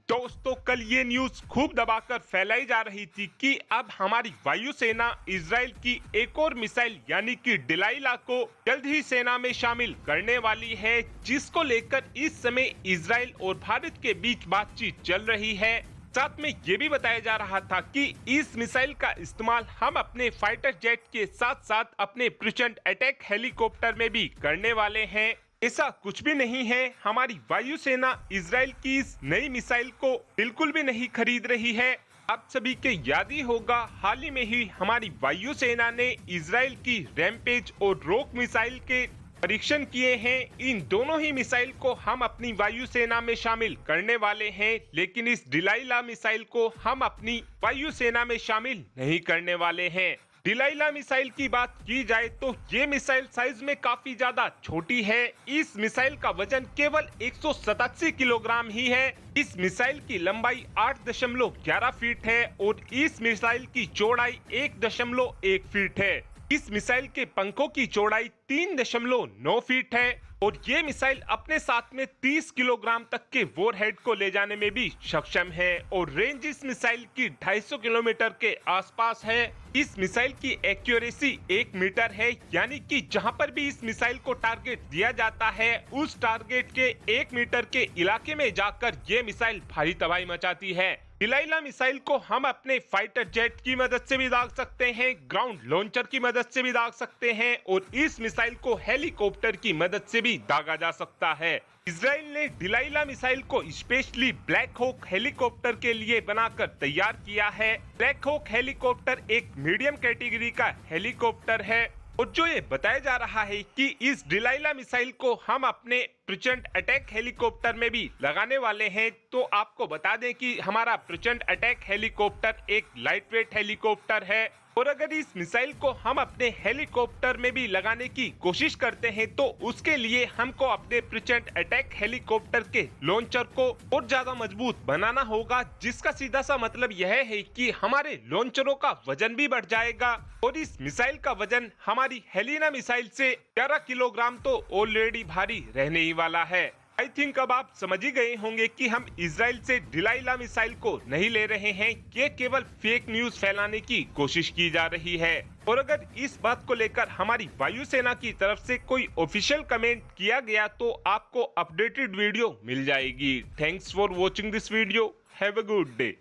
दोस्तों, कल ये न्यूज खूब दबाकर फैलाई जा रही थी कि अब हमारी वायुसेना इजराइल की एक और मिसाइल यानी कि डिलाइला को जल्द ही सेना में शामिल करने वाली है, जिसको लेकर इस समय इजराइल और भारत के बीच बातचीत चल रही है। साथ में ये भी बताया जा रहा था कि इस मिसाइल का इस्तेमाल हम अपने फाइटर जेट के साथ साथ अपने प्रचंड अटैक हेलीकॉप्टर में भी करने वाले हैं। ऐसा कुछ भी नहीं है। हमारी वायुसेना इजराइल की इस नई मिसाइल को बिल्कुल भी नहीं खरीद रही है। आप सभी के याद ही होगा, हाल ही में ही हमारी वायुसेना ने इजराइल की रैमपेज और रोक मिसाइल के परीक्षण किए हैं। इन दोनों ही मिसाइल को हम अपनी वायुसेना में शामिल करने वाले हैं, लेकिन इस डिलाइला मिसाइल को हम अपनी वायुसेना में शामिल नहीं करने वाले हैं। डिलाइला मिसाइल की बात की जाए तो ये मिसाइल साइज में काफी ज्यादा छोटी है। इस मिसाइल का वजन केवल 187 किलोग्राम ही है। इस मिसाइल की लंबाई 8.11 फीट है और इस मिसाइल की चौड़ाई 1.1 फीट है। इस मिसाइल के पंखों की चौड़ाई 3.9 फीट है और ये मिसाइल अपने साथ में 30 किलोग्राम तक के वॉरहेड को ले जाने में भी सक्षम है और रेंज इस मिसाइल की 250 किलोमीटर के आसपास है। इस मिसाइल की एक्यूरेसी 1 मीटर है, यानी कि जहां पर भी इस मिसाइल को टारगेट दिया जाता है उस टारगेट के 1 मीटर के इलाके में जाकर ये मिसाइल भारी तबाही मचाती है। डिलाइला मिसाइल को हम अपने फाइटर जेट की मदद से भी दाग सकते हैं, ग्राउंड लॉन्चर की मदद से भी दाग सकते हैं और इस मिसाइल को हेलीकॉप्टर की मदद से भी दागा जा सकता है। इजराइल ने डिलाइला मिसाइल को स्पेशली ब्लैक हॉक हेलीकॉप्टर के लिए बनाकर तैयार किया है। ब्लैक हॉक हेलीकॉप्टर एक मीडियम कैटेगरी का हेलीकॉप्टर है और जो ये बताया जा रहा है कि इस डिलाइला मिसाइल को हम अपने प्रचंड अटैक हेलीकॉप्टर में भी लगाने वाले हैं। तो आपको बता दें कि हमारा प्रचंड अटैक हेलीकॉप्टर एक लाइट वेट हेलीकॉप्टर है और अगर इस मिसाइल को हम अपने हेलीकॉप्टर में भी लगाने की कोशिश करते हैं तो उसके लिए हमको अपने प्रचंड अटैक हेलीकॉप्टर के लॉन्चर को और ज्यादा मजबूत बनाना होगा, जिसका सीधा सा मतलब यह है कि हमारे लॉन्चरों का वजन भी बढ़ जाएगा और इस मिसाइल का वजन हमारी हेलिना मिसाइल से 11 किलोग्राम तो ऑलरेडी भारी रहने ही वाला है। आई थिंक अब आप समझ ही गए होंगे कि हम इजराइल से डिलाइला मिसाइल को नहीं ले रहे हैं, ये केवल फेक न्यूज फैलाने की कोशिश की जा रही है। और अगर इस बात को लेकर हमारी वायुसेना की तरफ से कोई ऑफिशियल कमेंट किया गया तो आपको अपडेटेड वीडियो मिल जाएगी। Thanks for watching this video. Have a good day.